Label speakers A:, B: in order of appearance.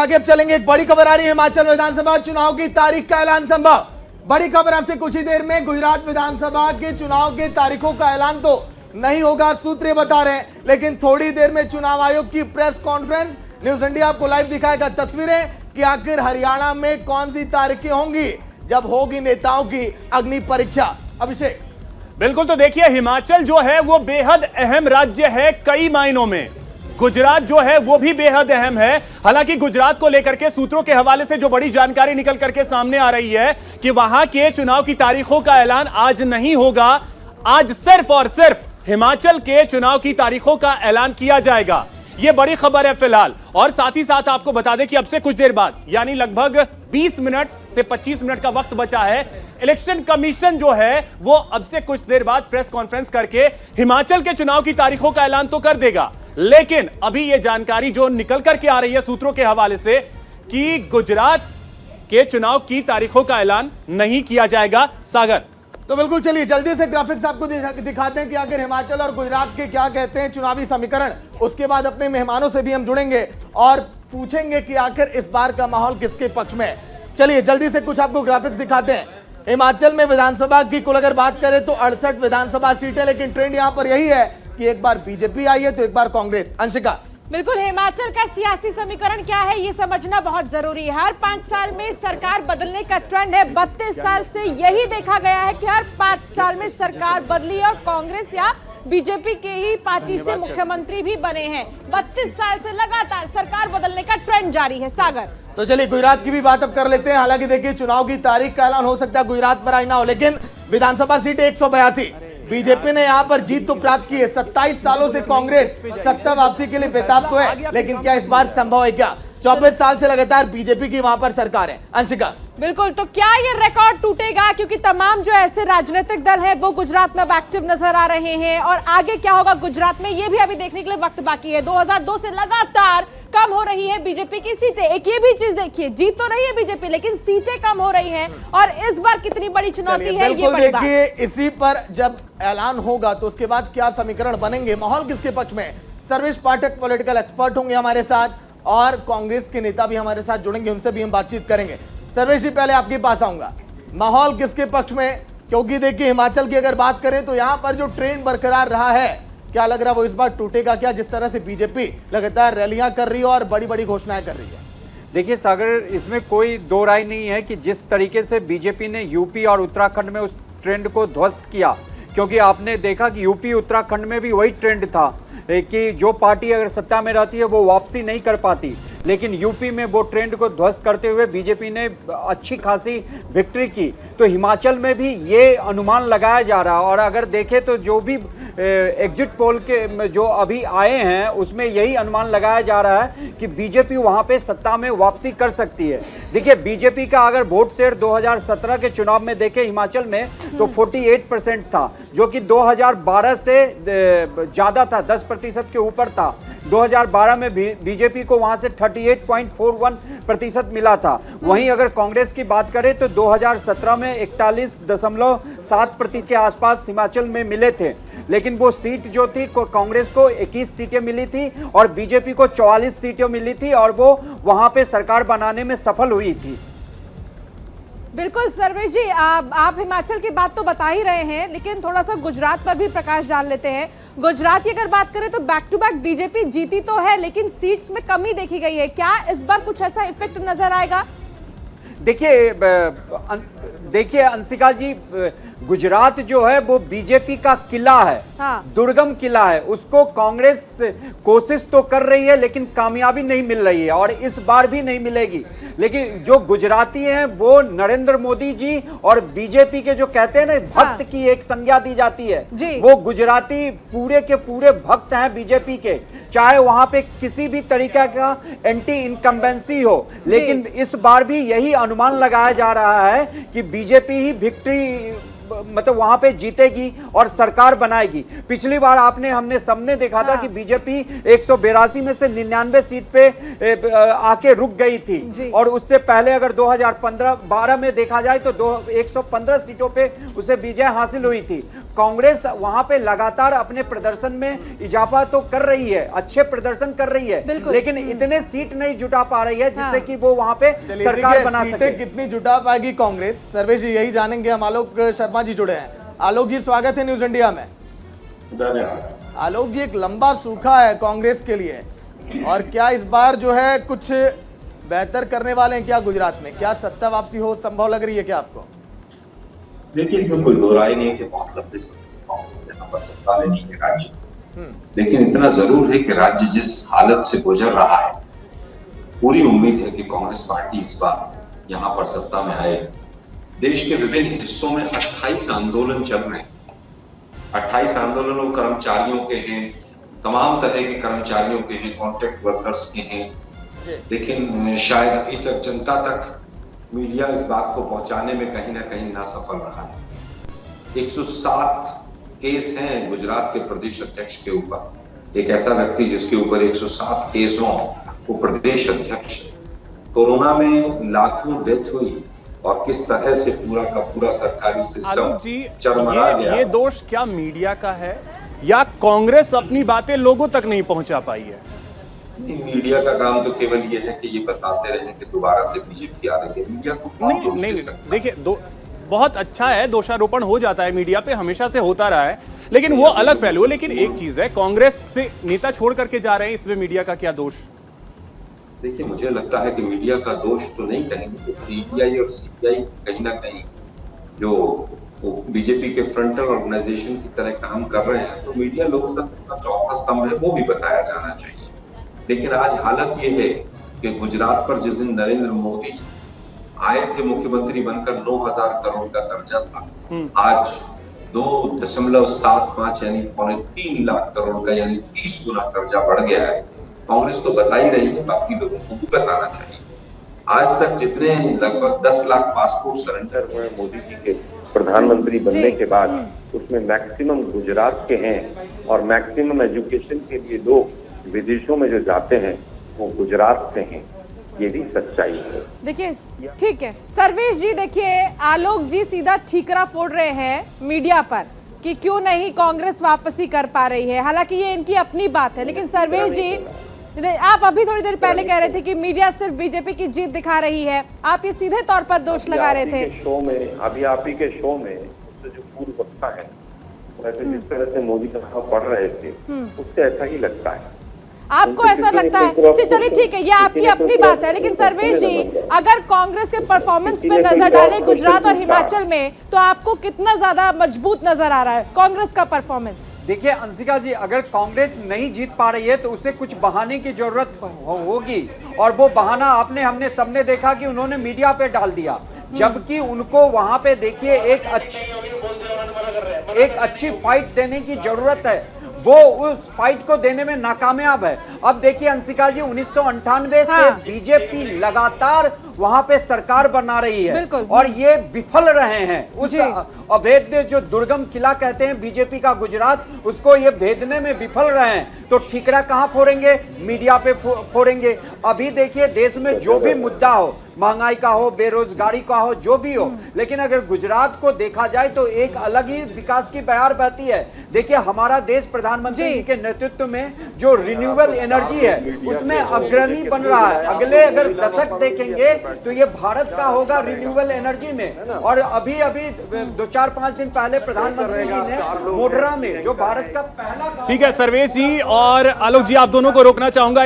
A: आगे अब चलेंगे। एक बड़ी खबर आ रही है, हिमाचल विधानसभा चुनाव की तारीख का ऐलान संभव। बड़ी खबर आपसे कुछ ही देर में, गुजरात विधानसभा के चुनाव के तारीखों का ऐलान तो नहीं होगा, सूत्र बता रहे हैं, लेकिन थोड़ी देर में चुनाव आयोग की प्रेस कॉन्फ्रेंस। न्यूज इंडिया आपको लाइव दिखाएगा तस्वीरें कि आखिर हरियाणा में कौन सी तारीखें होंगी जब होगी नेताओं की अग्नि परीक्षा। अभिषेक।
B: बिल्कुल, तो देखिए हिमाचल जो है वो बेहद अहम राज्य है कई मायनों में। गुजरात जो है वो भी बेहद अहम है। हालांकि गुजरात को लेकर के सूत्रों के हवाले से जो बड़ी जानकारी निकल करके सामने आ रही है कि वहां के चुनाव की तारीखों का ऐलान आज नहीं होगा। आज सिर्फ और सिर्फ हिमाचल के चुनाव की तारीखों का ऐलान किया जाएगा। यह बड़ी खबर है फिलहाल। और साथ ही साथ आपको बता दें कि अब से कुछ देर बाद, यानी लगभग 20 मिनट से 25 मिनट का वक्त बचा है, इलेक्शन कमीशन जो है वो अब से कुछ देर बाद प्रेस कॉन्फ्रेंस करके हिमाचल के चुनाव की तारीखों का ऐलान तो कर देगा। लेकिन अभी यह जानकारी जो निकल करके आ रही है सूत्रों के हवाले से कि गुजरात के चुनाव की तारीखों का ऐलान नहीं किया जाएगा। सागर।
A: तो बिल्कुल, चलिए जल्दी से ग्राफिक्स आपको दिखाते हैं कि आखिर हिमाचल और गुजरात के क्या कहते हैं चुनावी समीकरण। उसके बाद अपने मेहमानों से भी हम जुड़ेंगे और पूछेंगे कि आखिर इस बार का माहौल किसके पक्ष में है। चलिए जल्दी से कुछ आपको ग्राफिक्स दिखाते हैं। हिमाचल में विधानसभा की कुल अगर बात करें तो 68 विधानसभा सीटें, लेकिन ट्रेंड यहां पर यही है कि एक बार बीजेपी आई है तो एक बार कांग्रेस। अंशिका।
C: बिल्कुल, हिमाचल का सियासी समीकरण क्या है ये समझना बहुत जरूरी है। हर 5 साल में सरकार बदलने का ट्रेंड है। 32 साल से यही देखा गया है कि हर 5 साल में सरकार बदली और कांग्रेस या बीजेपी के ही पार्टी से मुख्यमंत्री भी बने हैं। 32 साल से लगातार सरकार बदलने का ट्रेंड जारी है। सागर।
A: तो चलिए गुजरात की भी बात अब कर लेते हैं। हालांकि देखिए चुनाव की तारीख का ऐलान हो सकता है गुजरात पर आई ना हो, लेकिन विधानसभा सीट 182 बीजेपी ने यहां पर जीत तो प्राप्त की है। 27 सालों से कांग्रेस सत्ता वापसी के लिए बेताब तो है, लेकिन क्या इस बार संभव है क्या? 24 साल से लगातार बीजेपी की वहां पर सरकार है। अंशिका।
C: बिल्कुल, तो क्या ये रिकॉर्ड टूटेगा? क्योंकि तमाम जो ऐसे राजनीतिक दल है वो गुजरात में अब एक्टिव नजर आ रहे हैं और आगे क्या होगा गुजरात में ये भी अभी देखने के लिए वक्त बाकी है। 2002 से लगातार कम हो रही है बीजेपी की सीटें। एक ये भी चीज देखिए, जीत तो रही है बीजेपी लेकिन सीटें कम हो रही हैं और इस बार कितनी बड़ी चुनौती है ये बड़ी बात।
A: देखिए इसी पर जब ऐलान होगा तो उसके बाद क्या समीकरण बनेंगे, माहौल किसके पक्ष में। सर्वेश पाठक पॉलिटिकल एक्सपर्ट होंगे हमारे साथ और कांग्रेस के नेता भी हमारे साथ जुड़ेंगे, उनसे भी हम बातचीत करेंगे। सर्वेश जी, पहले आपके पास आऊंगा, माहौल किसके पक्ष में? क्योंकि देखिए हिमाचल की अगर बात करें तो यहां पर जो ट्रेंड बरकरार रहा है, क्या लग रहा है वो इस बार टूटेगा क्या? जिस तरह से बीजेपी लगातार रैलियां कर रही है और बड़ी बड़ी घोषणाएं कर रही है।
D: देखिए सागर, इसमें कोई दो राय नहीं है कि जिस तरीके से बीजेपी ने यूपी और उत्तराखंड में उस ट्रेंड को ध्वस्त किया, क्योंकि आपने देखा कि यूपी उत्तराखंड में भी वही ट्रेंड था कि जो पार्टी अगर सत्ता में रहती है वो वापसी नहीं कर पाती, लेकिन यूपी में वो ट्रेंड को ध्वस्त करते हुए बीजेपी ने अच्छी खासी विक्ट्री की। तो हिमाचल में भी ये अनुमान लगाया जा रहा है और अगर देखें तो जो भी एग्जिट पोल के जो अभी आए हैं उसमें यही अनुमान लगाया जा रहा है कि बीजेपी वहां पे सत्ता में वापसी कर सकती है। देखिए बीजेपी का अगर वोट शेयर 2017 के चुनाव में देखें हिमाचल में तो 48% था, जो कि 2012 से ज्यादा था, 10% के ऊपर था। 2012 में बीजेपी को वहां से 38.41% मिला था। वहीं अगर कांग्रेस की बात करें तो 2017 में 41.7% के आसपास हिमाचल में मिले थे, लेकिन वो सीट जो थी कांग्रेस को 21 सीटें मिली थी और बीजेपी को 44 सीटें मिली थी और वो वहां पे सरकार बनाने में सफल हुई थी।
C: बिल्कुल सर्वेश जी, आप हिमाचल की बात तो बता ही रहे हैं, लेकिन थोड़ा सा गुजरात पर भी प्रकाश डाल लेते हैं। गुजरात की अगर बात करें तो बैक टू बैक बीजेपी जीती तो है, लेकिन सीट्स में कमी देखी गई है। क्या इस बार कुछ ऐसा इफेक्ट नजर आएगा?
D: देखिए अंशिका जी, गुजरात जो है वो बीजेपी का किला है। हाँ। दुर्गम किला है, उसको कांग्रेस कोशिश तो कर रही है लेकिन कामयाबी नहीं मिल रही है और इस बार भी नहीं मिलेगी। लेकिन जो गुजराती हैं वो नरेंद्र मोदी जी और बीजेपी के जो कहते हैं ना भक्त की एक संज्ञा दी जाती है, वो गुजराती पूरे के पूरे भक्त हैं बीजेपी के, चाहे वहां पे किसी भी तरीके का एंटी इनकम्बेंसी हो। लेकिन इस बार भी यही अनुमान लगाया जा रहा है कि बीजेपी ही विक्ट्री मतलब वहां पे जीतेगी और सरकार बनाएगी। पिछली बार हमने सबने देखा था कि बीजेपी 182 में से 99 सीट पे आके रुक गई थी और उससे पहले अगर 2015-12 में देखा जाए तो 115 सीटों पे उसे विजय हासिल हुई थी। कांग्रेस वहां पे लगातार अपने प्रदर्शन में इजाफा तो कर रही है, अच्छे प्रदर्शन कर रही है,
C: बिल्कुल।
D: लेकिन इतने सीट नहीं जुटा पा रही है जिससे
C: हाँ।
D: कि वो वहां पे
A: चलिए,
D: सरकार
A: देखिए,
D: बना
A: सीटें
D: सके।
A: कितनी जुटा पाएगी कांग्रेस, सर्वेश जी यही जानेंगे। हम आलोक शर्मा जी जुड़े हैं। आलोक जी, स्वागत है न्यूज इंडिया में।
E: धन्यवाद।
A: आलोक जी, एक लंबा सूखा है कांग्रेस के लिए, और क्या इस बार जो है कुछ बेहतर करने वाले हैं क्या गुजरात में? क्या सत्ता वापसी हो संभव लग रही है क्या आपको?
E: देखिए, इसमें कोई दो राय नहीं है कि बहुत लंबे समय से कांग्रेस यहाँ पर सत्ता में नहीं है राज्य, लेकिन इतना जरूर है कि राज्य जिस हालत से गुजर रहा है, पूरी उम्मीद है कि कांग्रेस पार्टी इस बार यहाँ पर सत्ता में आए। देश के विभिन्न हिस्सों में 28 आंदोलन चल रहे हैं। 28 आंदोलन कर्मचारियों के हैं, तमाम तरह के कर्मचारियों के हैं, कॉन्ट्रैक्ट वर्कर्स के हैं, लेकिन शायद अभी तक जनता तक मीडिया इस बात को पहुंचाने में कहीं ना कहीं नासफल रहा है। 107 केस हैं गुजरात के प्रदेश अध्यक्ष के ऊपर। एक ऐसा व्यक्ति जिसके ऊपर 107 केस हों, वो प्रदेश अध्यक्ष। कोरोना में लाखों डेथ हुई और किस तरह से पूरा का पूरा सरकारी सिस्टम
B: आलोक जी,
E: चरमरा गया।
B: ये दोष क्या मीडिया का है या कांग्रेस अपनी बातें लोगों तक नहीं पहुंचा पाई है?
E: मीडिया का काम तो केवल ये है कि ये बताते रहे कि दोबारा से बीजेपी आ रही है। मीडिया को कौन दोष दे सकता है?
B: देखिए, बहुत अच्छा है, दोषारोपण हो जाता है मीडिया पे, हमेशा से होता रहा है, लेकिन वो अलग पहलू है। लेकिन एक चीज है, कांग्रेस से नेता छोड़ करके जा रहे हैं, इसमें मीडिया का क्या दोष?
E: देखिए, मुझे लगता है कि मीडिया का दोष तो नहीं कहेंगे, पीटीआई और सीपीआई कहीं ना कहीं जो बीजेपी के फ्रंटल ऑर्गेनाइजेशन की तरह काम कर रहे हैं, तो मीडिया लोकतंत्र का चौथा स्तंभ है, वो भी बताया जाना चाहिए। लेकिन आज हालत ये है कि गुजरात पर जिस दिन नरेंद्र मोदी आए थे मुख्यमंत्री बनकर, 9,000 करोड़ का कर्जा था, आज 2.75 यानी 3 लाख करोड़ का, यानी 30 गुना कर्जा बढ़ गया है। कांग्रेस तो बता ही रही है, बाकी लोगों को भी बताना चाहिए। आज तक जितने लगभग 10 लाख पासपोर्ट सरेंडर हुए मोदी जी के प्रधानमंत्री बनने के बाद, उसमें मैक्सिमम गुजरात के हैं, और मैक्सिमम एजुकेशन के लिए लोग विदेशों में जो जाते हैं वो गुजरात से हैं। ये भी सच्चाई है।
C: देखिए, ठीक है सर्वेश जी, देखिए आलोक जी सीधा ठीकरा फोड़ रहे हैं मीडिया पर कि क्यों नहीं कांग्रेस वापसी कर पा रही है। हालांकि ये इनकी अपनी बात है, लेकिन सर्वेश जी, आप अभी थोड़ी देर पहले कह रहे थे कि मीडिया सिर्फ बीजेपी की जीत दिखा रही है, आप ये सीधे तौर पर दोष लगा रहे थे।
F: शो में अभी आप ही के शो में जो पूर्व वक्ता है, वैसे जिस तरह से मोदी का पढ़ रहे थे, उससे ऐसा ही लगता है।
C: आपको ऐसा लगता है? चलिए ठीक है, ये आपकी अपनी बात है, लेकिन सर्वेश जी, अगर कांग्रेस के परफॉर्मेंस पे नजर डालें गुजरात और हिमाचल में, तो आपको कितना ज्यादा मजबूत नजर आ रहा है कांग्रेस का परफॉर्मेंस?
D: देखिए अंशिका जी, अगर कांग्रेस नहीं जीत पा रही है तो उसे कुछ बहाने की जरूरत होगी, और वो बहाना हमने सबने देखा कि उन्होंने मीडिया पे डाल दिया, जबकि उनको वहां पे देखिए एक अच्छी फाइट देने की जरूरत है। वो उस फाइट को देने में नाकामयाब है। अब देखिए अंशिका जी, 1998 से बीजेपी लगातार वहां पे सरकार बना रही है, और ये विफल रहे हैं। उस अभेद जो दुर्गम किला कहते हैं बीजेपी का गुजरात, उसको ये भेदने में विफल रहे हैं। तो ठीकरा कहां फोड़ेंगे? मीडिया पे फोड़ेंगे। अभी देखिए, देश में जो भी मुद्दा हो, महंगाई का हो, बेरोजगारी का हो, जो भी हो, लेकिन अगर गुजरात को देखा जाए तो एक अलग ही विकास की बयार बहती है। देखिए, हमारा देश प्रधानमंत्री जी के नेतृत्व में जो रिन्यूएबल एनर्जी है, उसमें अग्रणी बन रहा है। अगले अगर दशक देखेंगे तो ये भारत का होगा रिन्यूएबल एनर्जी में। और अभी 2-4-5 दिन पहले प्रधानमंत्री जी ने मोढेरा में, जो भारत का पहला,
B: ठीक है सर्वेश जी और आलोक जी, आप दोनों को रोकना चाहूंगा।